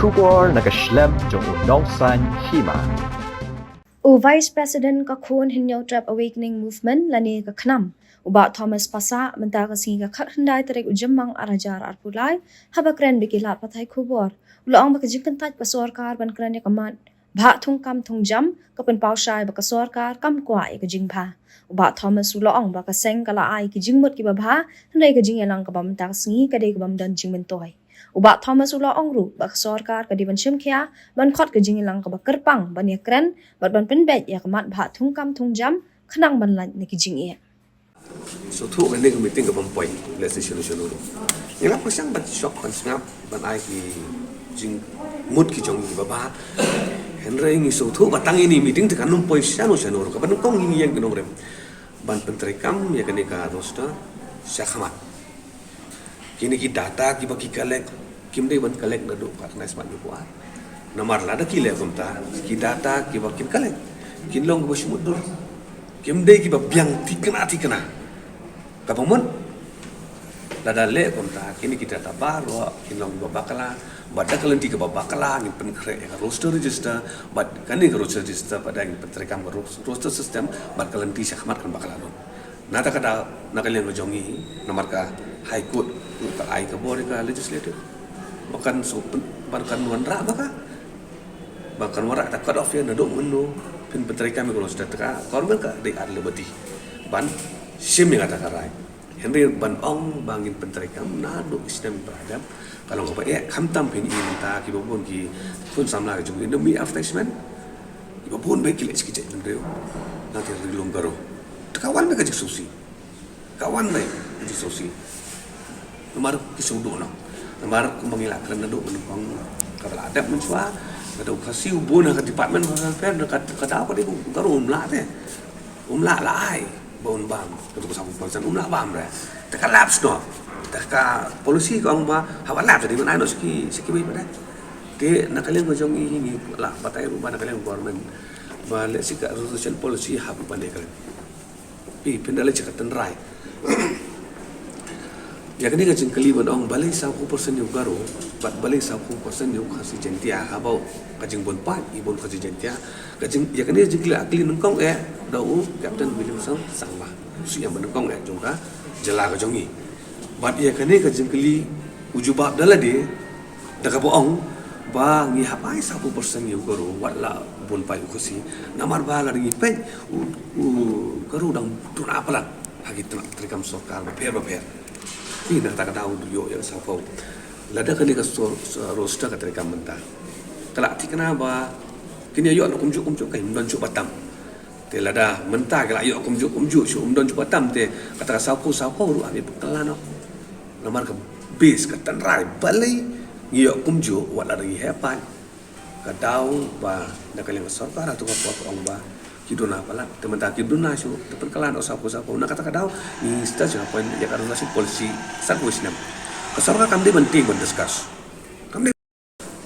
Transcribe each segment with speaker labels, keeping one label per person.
Speaker 1: Kubor nakaslem jong udongsan hima.
Speaker 2: Vice President ka khon hinyo trap awakening movement lani ka khnam uba Thomas Pasa menta ka singa khat handai terek ujamang arajar arpulai habakren bikila pathai khubor ulong baka jikan tat ka sarkar ban kran ya kamat bha thung kam thung jam kapen paushai baka sarkar kam kwa e ka jingpha uba Thomas ulong baka seng kala ai ki jingmut ki babha handai ka jingelang ka bam ta singi ka de ka bam dan jingmen toy uba Thomas ulong ru baka sarkar ka diban shimkhia ban khot ka jingelang ka bakar pang ban ya kran ban penbet ya kamat bha thung kam thung jam khnang ban lan ne ki jinge
Speaker 3: so thu kan ning meeting ka bang point let's say solution lo yang apa sang bat shock kan snap ban ai ki jing mut ki jong ba ba henry ngi so thu batang ini meeting te kan num poi sano sano ka ban kong ini yang kenong rem ban pentri kam ya kan ka rosta syakhamat kini ki data ki baki collect kim dei ban collect na do ka na smart ni kuat namar la da ki le kom ta ki data ki baki collect kin long bo shmut dur kim dei ki ba biang tikna kapamun lada le konta kini kita tabaru kinong babakala badda kalanti ka babakala ngin pen kre roster register bad kani ka roster register pada ngin petrekam roster system bad kalanti syakmat kan bakala ron nata kada nakalian majongi nomor ka high court ka ai ka bori ka legislative bahkan so bahkan wanra bahkan warak ta cut off ya na do menu pin petrekam ka roster ka korban ka de ad lebati ban sim yang kata karai Henry ban ong bangin penterikam nado Islam beradab kalau kau pakai kamtam pin ini ta ki babon ki pun samla ke jung demi advertisement ki babon baik kilet sikit jendeu nanti rilung garo kawan mereka je susi kawan baik je susi nomor ki sudo no nomor mengilak kerana do menumpang kalau adab mencua ada kasih ubun ke department welfare kata apa dia garo umla teh umla lai baun bam untuk sapu polisian umlah bam dah tak laps no tak polisi kau ba hawa laps jadi mana ski baik pada ke nak kalian ngojong ini lah batai rumah nak kalian government balik sih ke social policy hapu pandai kalian pendala cakatan rai ya kini kacang kali bandong balik 1% yang baru balik 1% yang kasih jentia habau kacang bon pat ibon kasih jentia kacang ya kini jengkli akli nengkong dau Captain Williamson sangba si yang menengkong jongka jela ka jongi bat ya kini kacang kali ujubab dala de daga boong ba ngi hapai 1% yang baru wala bon pat kusi namar bala ngi pe karu dang tun apalan hagi terikam sokar beper ini dah tak tahu yo yang sapau lada kali ka roster ka terikam mentah kelak ti kenapa kini yo nak kumjuk kai mdon cuk batam te lada mentah kelak yo kumjuk cuk mdon cuk batam te kata sapau ru abi pelan no namar ka base ka tanrai balai yo kumjuk wat lagi hepan ka dau ba nak kali ka sarkar atau ka ong ba kiduna pala teman-teman kiduna su terkelan sapau nak kata kadau ni stage apa ya karena si polisi satu Islam kasarka kami penting mendiskus kami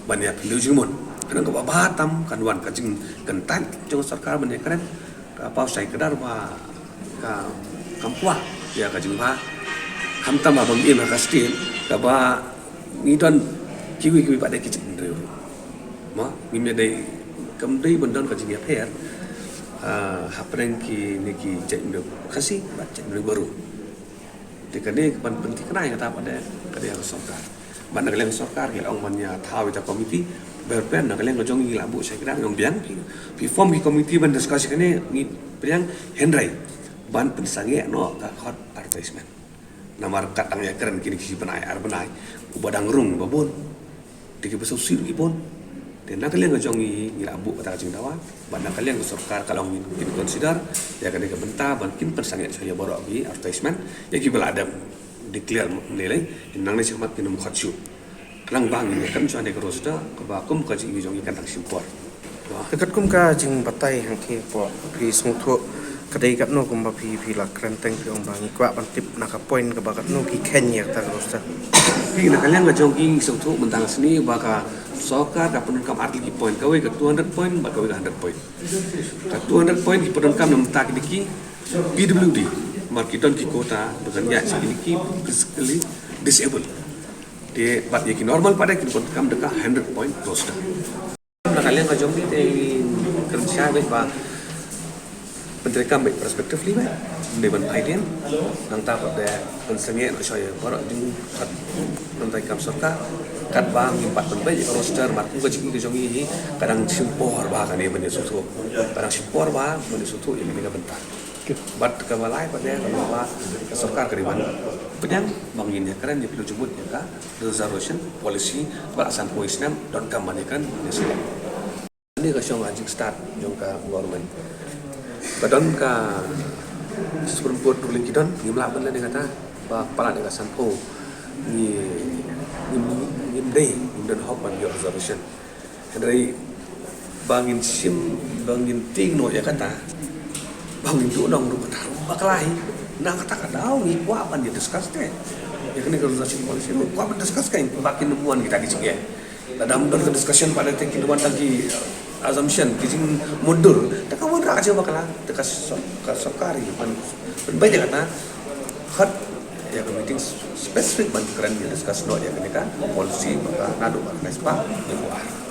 Speaker 3: banyak penjujumun karena ke batam kanwan kajing gentan jong sarkar banyak keren apa saya kedar ba ka kampua ya kajing ba kamtam abang im kastil ka ba ngidon kiwi pada kicin reu ma ngime dai kamdai bendon kajing ya per hapreng ki niki cendok kasih baca baru dikane ban penting kenai kata pada yang sokar ban nak sokar ke ong manya tahu ta komiti berpen nak leng jong ngi labu saya kira ngom biang pi form ki komiti ban diskusi kene ngi priang Henry ban pensange no ka hot advertisement namar katang ya keren kini kisi penai arbenai ubadang rung babon diki besau sir ibon dan nak kalian ngajong ngi labu kata kacing dawan ban nak kalian sokar kalau ngin consider ya kene ke benta ban kin pensange saya borok bi advertisement ya ki beladam declare nilai nang ni simat kinum khachu lang bang ni kan chuan ek rosta ka ba kum ka jing jong ikan tak simpor
Speaker 4: dekat kum ka jing batai hang ke po pri smutho kadai kat no kum ba phi la kranteng pi ong bang kwa ban tip na ka point ka ba kat no ki kenya ta rosta
Speaker 3: pi na kalian ngajong ing smutho mentang sini ba ka sokar ka penungkam atlet ki point ka we ka 200 point ba ka we 100 point ka 200 point ki penungkam nam tak diki PWD markiton ki kota bekerja sedikit physically disabled dia bat yaki normal pada kin kon kam deka 100 point roster na kalian ka jombi te kerja bet ba menteri kam bet perspektif li bet deban idea nang ta pada pensengnya no saya para jung kat menteri kam sorka kat bang impat pen bet roster mat ko jing ke jongi hi kadang simpor ba kan ye bende sutu kadang simpor ba bende sutu ini ka bentar bat ka balai pada kalau ba sorka keriban penyang banginnya keren dia perlu jemput ya ka reservation policy balasan poisnam don kamanikan ini ka syong anjing start jong ka government badon ka seperemput ruling kidon ngimla ban le kata ba pala de san o ni dei dan hop ban reservation dari bangin sim bangin ting no ya kata bangin tu dong ru kata baklai nang kata kadau ni kwa ban dia discuss teh ya kena reservation policy kwa ban discuss kain bakin nemuan kita di sini dalam discussion pada tinggi dewan tangki assumption kijing mundur tak kamu aja bakal tekas sokari pan baik kata hot ya meeting spesifik ban keren discuss no ya kena policy maka nadu nespa di luar